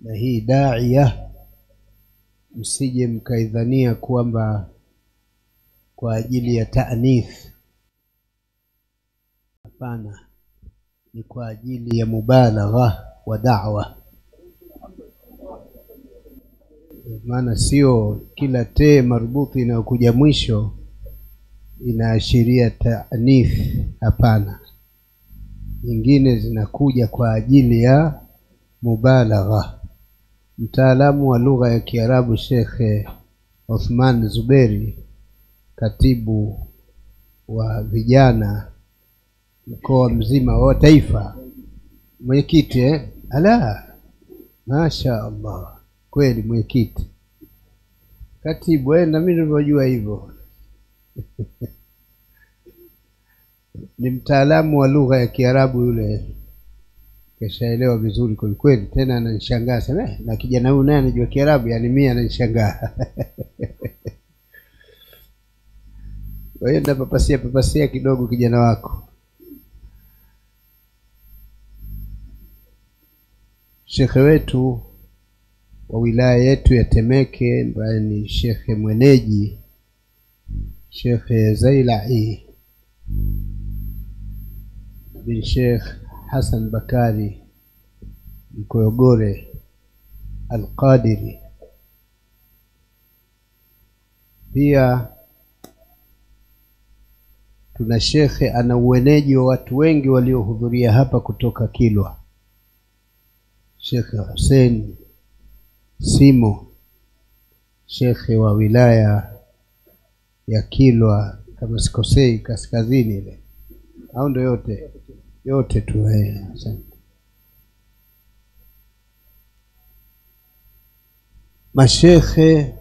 na hii daia msije mkaidhania kwamba kwa ajili ya ta'nith. Hapana, ni kwa ajili ya mubalagha wa da'wa. Maana sio kila te marbuti inayokuja mwisho inaashiria ta'nith. Hapana, nyingine zinakuja kwa ajili ya mubalagha. Mtaalamu wa lugha ya Kiarabu Sheikh Uthman Zuberi, katibu wa vijana mkoa mzima wa taifa, mwenyekiti masha Allah, kweli mwenyekiti, katibu na mimi nilivyojua hivyo ni mtaalamu wa lugha ya Kiarabu yule, keshaelewa vizuri kwa kweli. Tena ananishangaa sana, na kijana huyu naye anajua Kiarabu, yani mimi ananishangaa kwa hiyo papasia kidogo kijana wako. Shekhe wetu wa wilaya yetu ya Temeke ambaye ni shekhe mwenyeji, Shekhe Zailai bin Sheikh Hassan Bakari Mkoyogore Al-Qadiri. Pia tuna shekhe ana ueneji wa watu wengi waliohudhuria hapa kutoka Kilwa, Shekhe Hussein Simo, shekhe wa wilaya ya Kilwa kama sikosei, kaskazini ile, au ndo yote tu. Mashekhe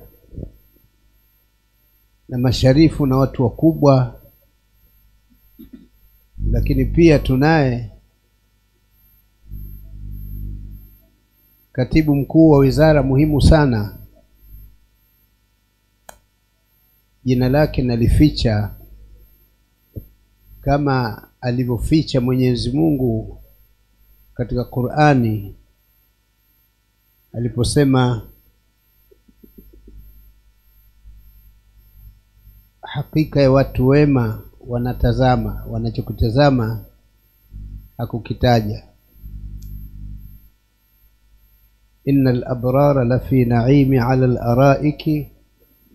na masharifu na watu wakubwa. Lakini pia tunaye katibu mkuu wa wizara muhimu sana, jina lake nalificha kama alivyoficha Mwenyezi Mungu katika Qur'ani aliposema hakika ya watu wema wanatazama, wanachokutazama hakukitaja. Innal abrara lafi na'imi 'ala al-ara'iki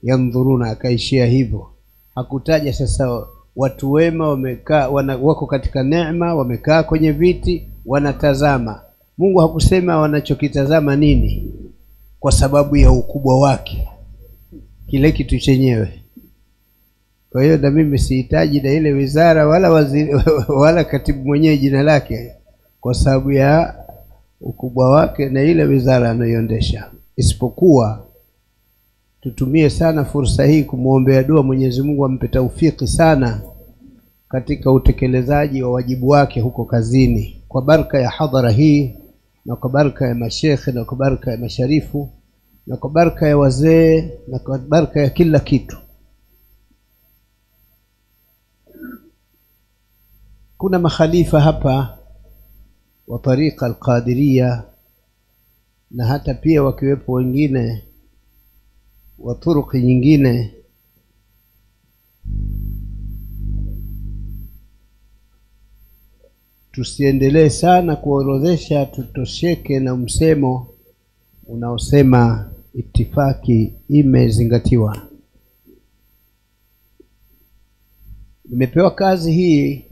yanzuruna, akaishia hivyo, hakutaja. Sasa watu wema wamekaa, wako katika neema, wamekaa kwenye viti wanatazama. Mungu hakusema wanachokitazama nini, kwa sababu ya ukubwa wake kile kitu chenyewe. Kwa hiyo na mimi sihitaji na ile wizara wala waziri wala katibu mwenyewe jina lake, kwa sababu ya ukubwa wake na ile wizara anayoendesha. Isipokuwa tutumie sana fursa hii kumuombea dua Mwenyezi Mungu ampe taufiki sana katika utekelezaji wa wajibu wake huko kazini, kwa baraka ya hadhara hii, na kwa baraka ya mashekhe, na kwa baraka ya masharifu, na kwa baraka ya wazee, na kwa baraka ya kila kitu. Kuna makhalifa hapa wa tariqa al-Qadiriyya, na hata pia wakiwepo wengine wa turuki nyingine. Tusiendelee sana kuorodhesha, tutosheke na msemo unaosema itifaki imezingatiwa. Nimepewa kazi hii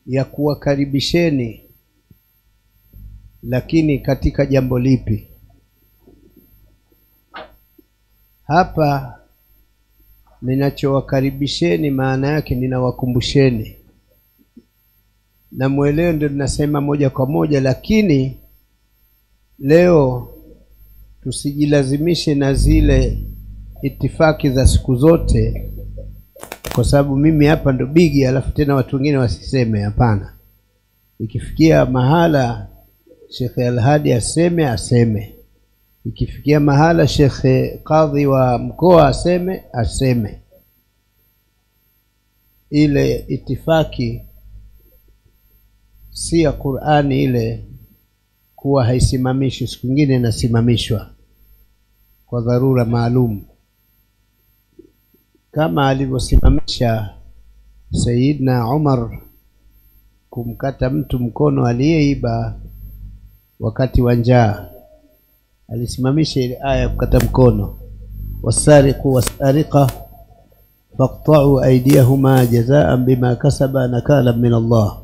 ya kuwakaribisheni, lakini katika jambo lipi? Hapa ninachowakaribisheni maana yake ninawakumbusheni, na mweleo ndio ninasema moja kwa moja. Lakini leo tusijilazimishe na zile itifaki za siku zote, kwa sababu mimi hapa ndo bigi alafu tena watu wengine wasiseme. Hapana, ikifikia mahala Sheikh Al-Hadi aseme, ikifikia mahala Sheikh Kadhi wa mkoa aseme. Ile itifaki si ya Qur'ani ile, kuwa haisimamishwi, siku nyingine inasimamishwa kwa dharura maalum, kama alivyosimamisha Sayyidina Umar kumkata mtu mkono aliyeiba wakati wa njaa. Alisimamisha ile aya ya kukata mkono, wasariqu wasariqa faqta'u aydiyahuma jazaa'an bima kasaba nakalan min Allah.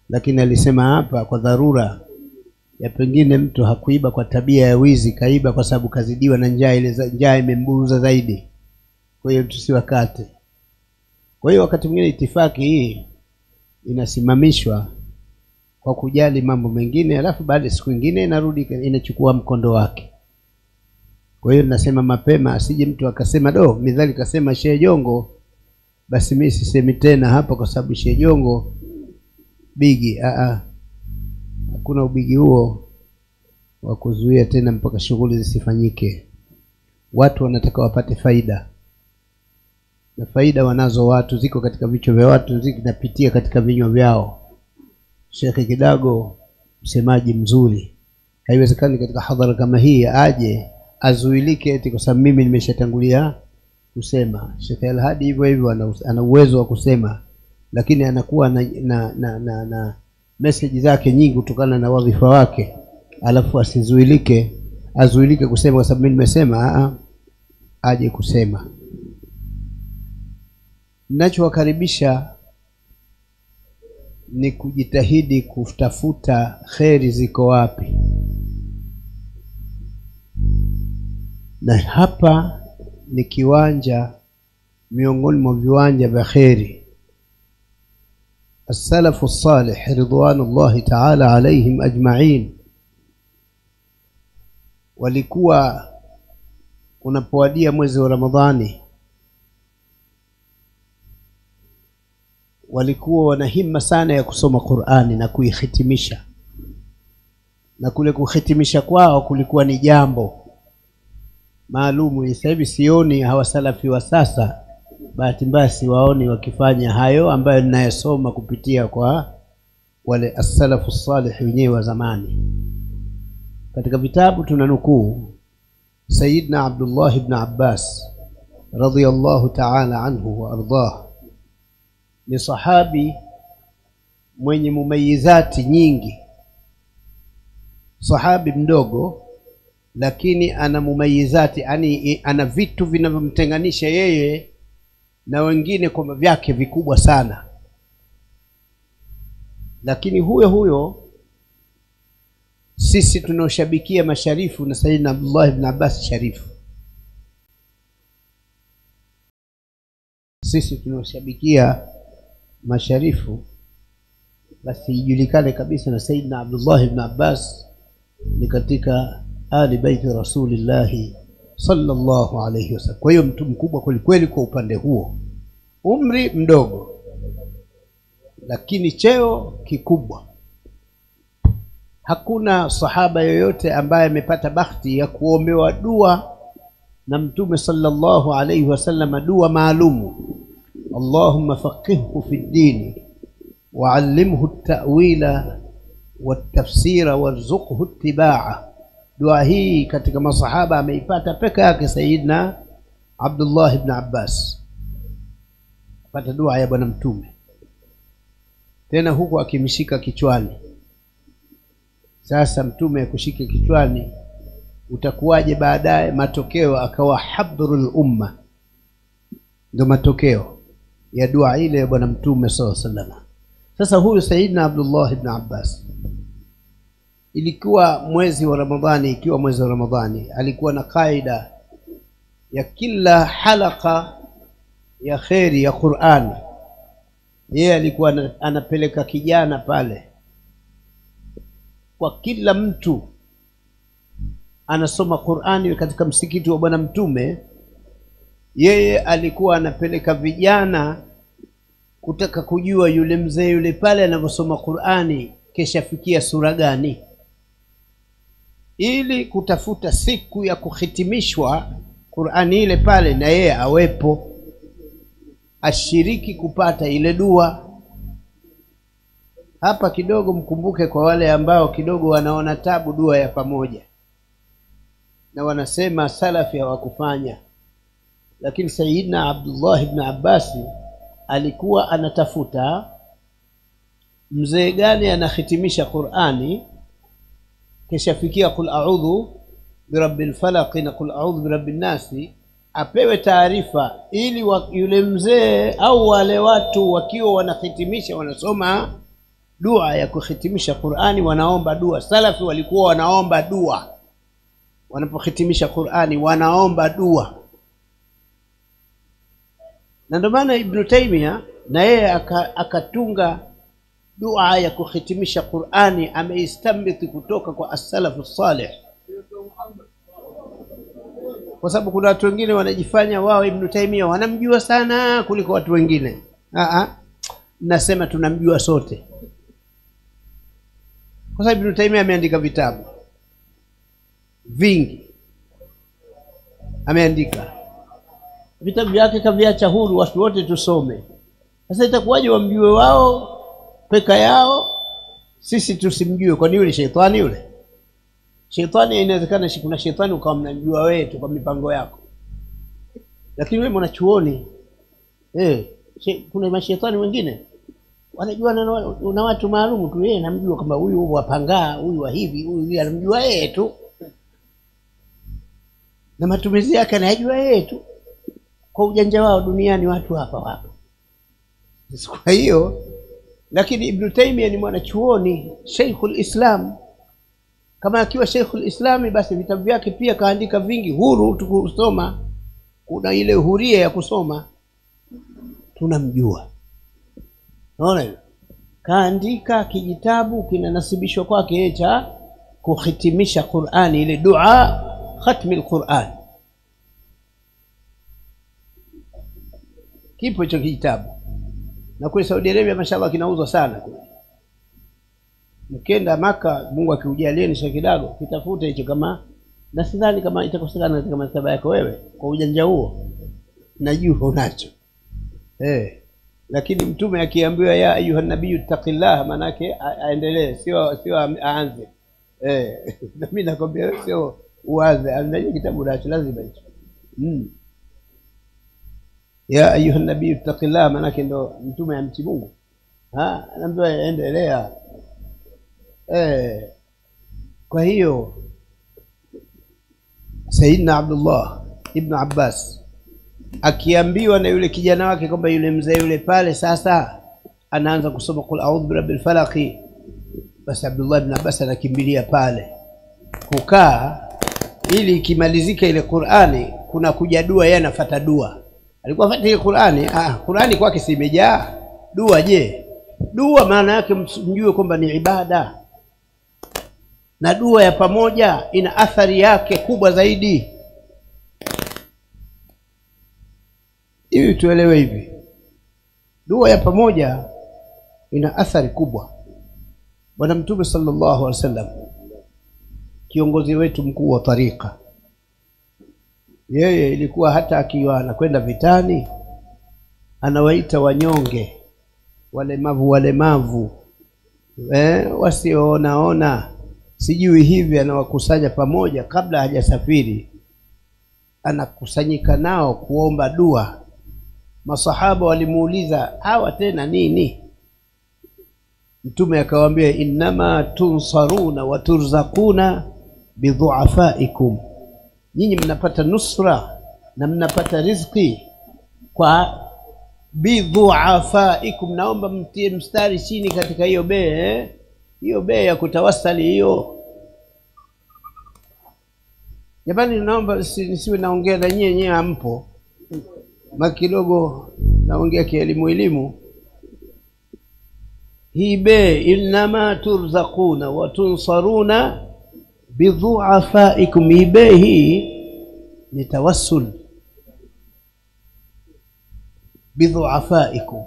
Lakini alisema hapa kwa dharura ya pengine mtu hakuiba kwa tabia ya wizi, kaiba kwa sababu kazidiwa na njaa, ile njaa imemburuza zaidi, kwa hiyo tusiwakate. Kwa hiyo wakati mwingine itifaki hii inasimamishwa kwa kujali mambo mengine, alafu baada siku nyingine inarudi inachukua mkondo wake. Kwa hiyo nasema mapema, asije mtu akasema midhali kasema Sheikh Jongo, basi mimi sisemi tena hapa kwa sababu Sheikh Jongo bigi. Hakuna ubigi huo wa kuzuia tena mpaka shughuli zisifanyike. Watu wanataka wapate faida, na faida wanazo watu ziko katika vichwa vya watu, zinapitia katika vinywa vyao. Sheikh Kidago msemaji mzuri, haiwezekani katika hadhara kama hii aje azuilike eti kwa sababu mimi nimeshatangulia kusema. Sheikh Al-Hadi hivyo hivyo ana uwezo wa kusema, lakini anakuwa na message zake nyingi kutokana na wadhifa wake, alafu azuilike kusema kwa sababu mimi nimesema. Aje kusema. Ninachowakaribisha ni kujitahidi kutafuta kheri ziko wapi, na hapa ni kiwanja miongoni mwa viwanja vya kheri. As-salafu salih ridwanullahi ta'ala alayhim ajma'in walikuwa unapowadia mwezi wa Ramadhani walikuwa wana himma sana ya kusoma Qur'ani na kuihitimisha, na kule kuhitimisha kwao kulikuwa ni jambo maalumu. Sasa hivi sioni hawasalafi wa sasa, bahati mbaya siwaoni wakifanya hayo ambayo ninayasoma kupitia kwa wale as-salafu salih wenyewe wa zamani. Katika vitabu tunanukuu Sayyidina Abdullah ibn Abbas radhiyallahu ta'ala anhu wa ardah. Ni sahabi mwenye mumayizati nyingi, sahabi mdogo lakini ana mumayizati, yani ana vitu vinavyomtenganisha yeye na wengine kwa vyake vikubwa sana. Lakini huyo sisi tunaoshabikia masharifu na Sayyidina Abdullah ibn Abbas sharifu, sisi tunaoshabikia masharifu, basi ijulikane kabisa na Sayyidina Abdullah ibn Abbas ni katika ali baiti Rasulillah sallallahu alayhi wasallam. Kwa hiyo mtu mkubwa kweli kwa upande huo, umri mdogo lakini cheo kikubwa. Hakuna sahaba yoyote ambaye amepata bahati ya kuombewa dua na Mtume sallallahu alayhi wasallam, dua maalumu: Allahumma faqihhu fi ddin wa'allimhu at-ta'wila wat-tafsira warzuqhu ittiba'a. Dua hii katika masahaba ameipata peke yake Sayyidina Abdullah ibn Abbas, pata dua ya bwana Mtume, tena huku akimshika kichwani. Sasa Mtume akushike kichwani, utakuwaje baadaye? Matokeo akawa habrul umma, ndio matokeo ya dua ile ya bwana Mtume sallallahu alaihi wasallam. Sasa huyu Sayyidina Abdullah ibn Abbas, ikiwa mwezi wa Ramadhani alikuwa na kaida ya kila halaka ya kheri ya Qur'ani, yeye alikuwa anapeleka kijana pale, kwa kila mtu anasoma Qur'ani katika msikiti wa bwana Mtume. Yeye alikuwa anapeleka vijana kutaka kujua yule mzee yule pale anavyosoma Qur'ani keshafikia sura gani, ili kutafuta siku ya kuhitimishwa Qur'ani ile pale na yeye awepo, ashiriki kupata ile dua. hapa kidogo mkumbuke kwa wale ambao kidogo wanaona tabu dua ya pamoja na wanasema salafi hawakufanya, lakini Sayyidina Abdullah ibn Abbas alikuwa anatafuta mzee gani anahitimisha Qur'ani kisha fikia kul a'udhu birabbil falaq na kul a'udhu birabbin nas, apewe taarifa ili yule mzee au wale watu wakiwa wanahitimisha wanasoma dua ya kuhitimisha Qur'ani, wanaomba dua. Salafi walikuwa wanaomba dua wanapohitimisha Qur'ani, wanaomba dua. Na ndio maana Ibn Taymiyyah na yeye akatunga dua ya kuhitimisha Qur'ani, ameistambithi kutoka kwa as-salafu salih, kwa sababu kuna watu wengine wanajifanya wao Ibn Taymiyyah wanamjua sana kuliko watu wengine. Nasema tunamjua sote, kwa sababu Ibn Taymiyyah ameandika vitabu vingi, ameandika vitabu vyake kaviacha huru watu wote tusome. Sasa itakuwaje wamjue wao peka yao, sisi tusimjue? Kwani yule shetani yule? Shetani inawezekana kuna shetani ukawa mnajua wewe tu kwa mipango yako, lakini wewe mwanachuoni kuna mashetani wengine wanajua na watu maalum tu. Yeye anamjua kama huyu wapangaa, huyu wa hivi, huyu anamjua yeye tu, na matumizi yake anajua yeye tu. Kwa ujanja wao duniani watu hapa wapo. Kwa hiyo lakini Ibn Taymiyyah ni mwanachuoni, Sheikhul Islam. Kama akiwa Sheikhul Islam, basi vitabu vyake pia kaandika vingi huru tukusoma, kuna ile huria ya kusoma, tunamjua. Unaona, kaandika kijitabu kinanasibishwa kwake cha kuhitimisha Qur'ani, ile dua khatmi al-Qur'an. Kipo hicho kitabu, na kwa Saudi Arabia mashallah kinauzwa sana kule. Mkenda Maka, Mungu akiujalia ni kidogo, kitafute hicho, kama na sidhani kama itakosekana katika maktaba yako wewe kwa ujanja huo, najua unacho. Lakini mtume akiambiwa ya ayuha nabii taqillah, manake aendelee, sio aanze. Na mimi nakwambia sio uanze, anajua kitabu nacho lazima hicho. Ya ayuha nabii taqillah, manake ndo mtume amti Mungu, anaambiwa endelea. Kwa hiyo Sayyidina Abdullah ibn Abbas akiambiwa na yule kijana wake kwamba yule mzee yule pale sasa anaanza kusoma kul a'udhu birabbil falaq, basi Abdullah ibn Abbas anakimbilia pale kukaa, ili ikimalizika ile Qur'ani kuna kuja dua, yeye anafuata dua. Alikuwa afuata ile Qur'ani. Qur'ani kwake si imejaa dua. Je, dua maana yake mjue kwamba ni ibada, na dua ya pamoja ina athari yake kubwa zaidi. Hivi tuelewe hivi, dua ya pamoja ina athari kubwa. Bwana Mtume sallallahu alaihi wasallam, kiongozi wetu mkuu wa tarika, yeye ilikuwa hata akiwa anakwenda vitani anawaita wanyonge, walemavu, wasioona sijui hivi, anawakusanya pamoja kabla hajasafiri, anakusanyika nao kuomba dua. Masahaba walimuuliza hawa tena nini? Mtume akawaambia innama tunsaruna wa turzaquna bidhuafaikum, nyinyi mnapata nusra na mnapata riziki kwa bidhuafaikum. Naomba mtie mstari chini katika hiyo hiyo ya kutawassali hiyo. Jamani, naomba nisiwe naongea na nyinyi hampo, makidogo naongea kielimu. Hii innama turzaquna wa tunsaruna bidhuafaikum, hii ni tawassul bidhuafaikum.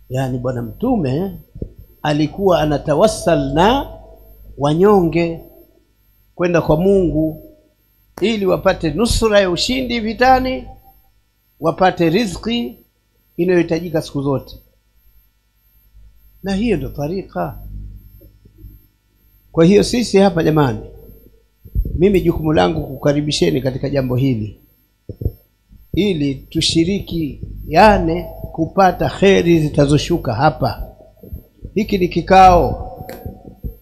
Yani bwana Mtume alikuwa anatawassal na wanyonge kwenda kwa Mungu ili wapate nusra ya ushindi vitani, wapate riziki inayohitajika siku zote. na hiyo ndio tariqa. Kwa hiyo sisi hapa jamani, mimi jukumu langu kukaribisheni katika jambo hili ili tushiriki yani kupata kheri zitazoshuka hapa. Hiki ni kikao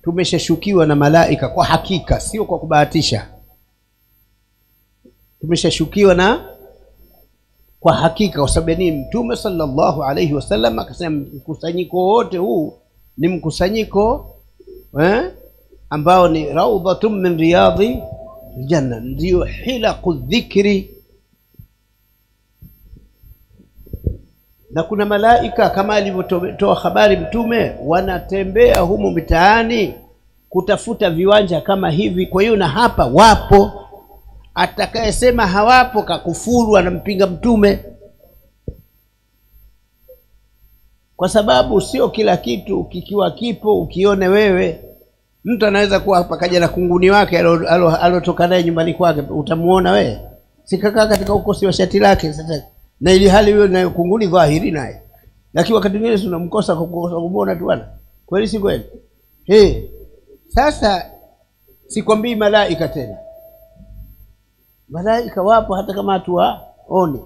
tumeshashukiwa na malaika kwa hakika, sio kwa kubahatisha. Tumeshashukiwa na kwa hakika, kwa sababu ni Mtume sallallahu alayhi wasallam akasema mkusanyiko wote huu ni mkusanyiko ambao ni raudhatun min riyadhi aljanna, ndio hilaqu dhikri. Na kuna malaika kama alivyotoa habari Mtume, wanatembea humu mitaani kutafuta viwanja kama hivi. Kwa hiyo na hapa wapo, atakayesema hawapo kakufuru, anampinga Mtume. Kwa sababu sio kila kitu kikiwa kipo ukione wewe. Mtu anaweza kuwa hapa kaja na kunguni wake alotoka naye nyumbani kwake, utamuona wewe? Sikakaa katika ukosi wa shati lake sasa, na ili hali wewe na kunguni dhahiri naye, lakini wakati mwingine tunamkosa kwa kukosa kumuona tu bwana. Kweli si kweli? Sasa sikwambii malaika tena. Malaika wapo hata kama hatuwaoni,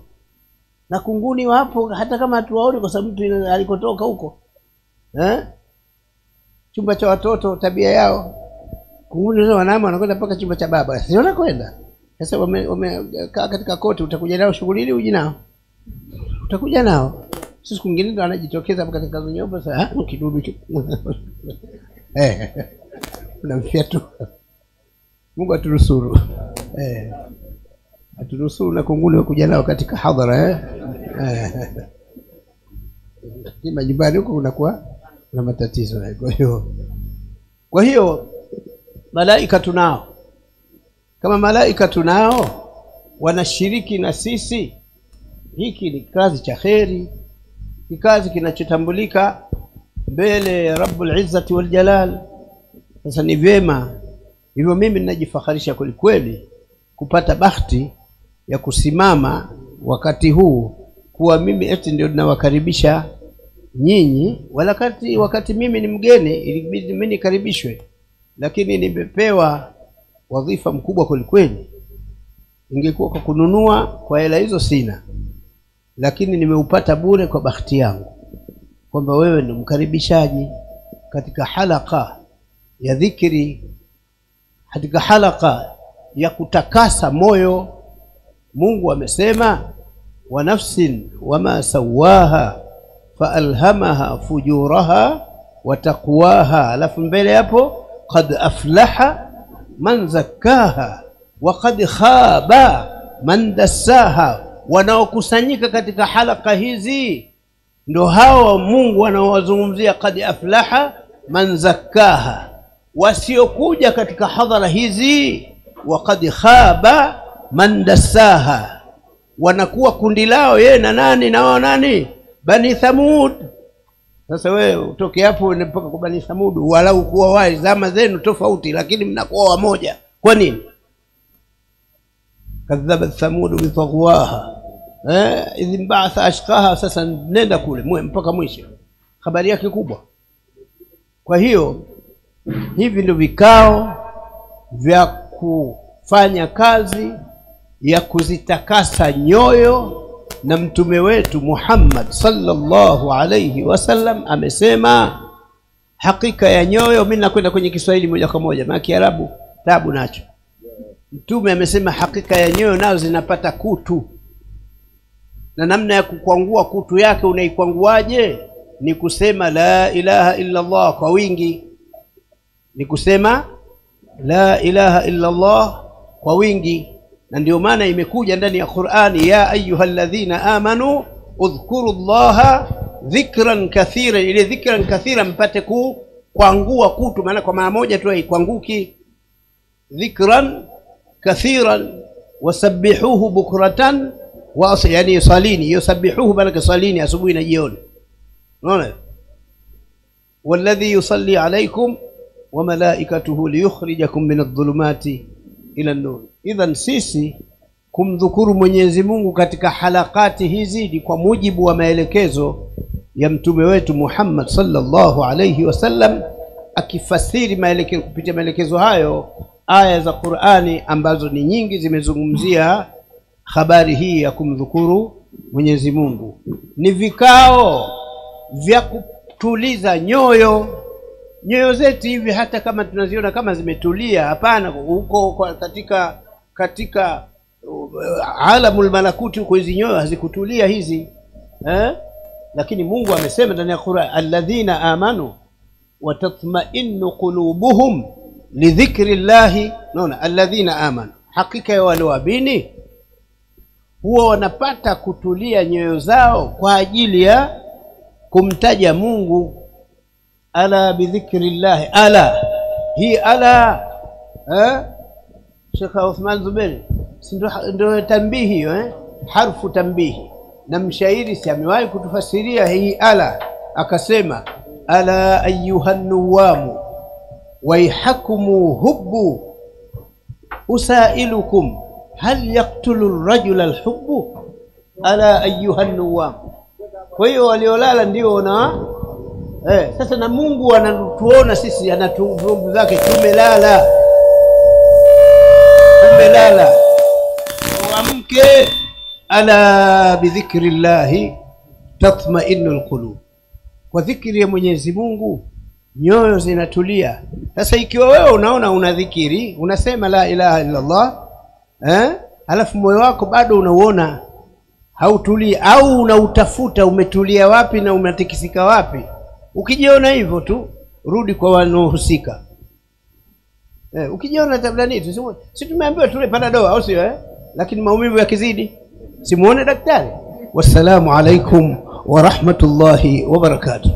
na kunguni wapo hata kama hatuwaoni, kwa sababu mtu alikotoka huko chumba cha watoto tabia yao kunguni wao wanama wanakwenda mpaka chumba cha baba, sio wanakwenda. Sasa wamekaa katika koti, utakuja nao shughuli ili uji nao, utakuja nao. Sisi kungine ndo anajitokeza hapa katika nyumba. Sasa kidudu unamfia tu. Mungu aturusuru aturusuru na kunguni wakuja nao katika hadhara kima nyumbani huko unakuwa na matatizo. Kwa hiyo malaika tunao. Kama malaika tunao wanashiriki na sisi, hiki ni kazi cha kheri, ni kazi kinachotambulika mbele ya Rabbul Izzati wal Jalal. Sasa ni vyema hivyo. Mimi ninajifakharisha kweli kweli kupata bahati ya kusimama wakati huu kuwa mimi eti ndio ninawakaribisha nyinyi, wakati mimi ni mgeni, ilibidi mimi nikaribishwe, lakini nimepewa wadhifa mkubwa kweli kweli. Ingekuwa kwa kununua kwa hela hizo sina, lakini nimeupata bure kwa bahati yangu, kwamba wewe ni mkaribishaji katika halaka ya dhikri, katika halaka ya kutakasa moyo. Mungu amesema wa nafsin wama sawaha faalhamaha fujuraha wa taqwaha, alafu mbele hapo qad aflaha man zakkaha wa qad khaba man dassaha. Wanaokusanyika katika halaka hizi ndo hao Mungu anaowazungumzia qad aflaha man zakkaha. Wasiokuja katika hadhara hizi wa qad khaba man dassaha, wanakuwa kundi lao yeye na nani na wao nani? Bani Thamud. Sasa wewe utoke hapo mpaka kwa Bani Thamud, walau kuwa wao zama zenu tofauti, lakini mnakuwa wamoja. Kwa nini? Kadhabat Thamud bi taghwaha idh ba'atha ashqaha. Sasa nenda kule mpaka mwisho, habari yake kubwa. Kwa hiyo hivi ndio vikao vya kufanya kazi ya kuzitakasa nyoyo. Na mtume wetu Muhammad sallallahu alayhi wasallam amesema hakika ya nyoyo. Mimi nakwenda kwenye Kiswahili moja kwa moja, maana Kiarabu tabu nacho. Mtume amesema hakika ya nyoyo nazo zinapata kutu, na namna ya kukwangua kutu yake unaikwanguaje? Ni kusema la ilaha illa Allah kwa wingi, ni kusema la ilaha illa Allah kwa wingi. Na ndio maana imekuja ndani ya Qur'ani, ya ayyuhalladhina amanu udhkuru Allaha dhikran kathira. Ile dhikran kathira mpate kuangua kutu, maana kwa mara moja tu haikwanguki. Dhikran kathiran wasabbihuhu bukratan wa yani salini, yusabbihuhu baraka salini asubuhi na jioni. Unaona, walladhi yusalli alaykum wa malaikatuhu liyukhrijakum min adh-dhulumati ila an-nur. Idhan sisi kumdhukuru Mwenyezi Mungu katika halakati hizi ni kwa mujibu wa maelekezo ya mtume wetu Muhammad sallallahu alayhi wasallam, akifasiri kupitia maelekezo hayo aya za Qur'ani ambazo ni nyingi zimezungumzia habari hii ya kumdhukuru Mwenyezi Mungu. Ni vikao vya kutuliza nyoyo zetu hivi, hata kama tunaziona kama zimetulia, hapana. Huko katika alamul malakuti huko hizi nyoyo hazikutulia hizi, lakini Mungu amesema ndani ya Qur'an, alladhina amanu wa tatma'innu qulubuhum li dhikrillahi. Naona alladhina amanu, hakika ya wale waamini huwa wanapata kutulia nyoyo zao kwa ajili ya kumtaja Mungu. Ala bidhikrillahi, ala hii ala Sheikh Uthman Zuberi ndio tambihi hiyo, harfu tambihi. Na mshairi si amewahi kutufasiria hii ala, akasema ala ayyuhan nuwamu waihakumu hubbu usailukum hal yaqtulu ar-rajula al-hubbu ala ayyuhan nuwam. Kwa hiyo waliolala ndio na sasa na Mungu anatuona sisi, anatuomba zake, tumelala amke. Ala bidhikrillahi tatma'innul qulub, kwa dhikri ya Mwenyezi Mungu nyoyo zinatulia. Sasa ikiwa wewe unaona una dhikiri, unasema la ilaha illa Allah, alafu moyo wako bado unauona hautulii, au unautafuta umetulia wapi na umetikisika wapi, ukijiona hivyo tu rudi kwa wanaohusika. Ukijiona tablaniti, si tumeambiwa tule Panadol au sio? Lakini maumivu yakizidi simuone daktari. Wassalamu alaikum wa rahmatullahi wa barakatuh.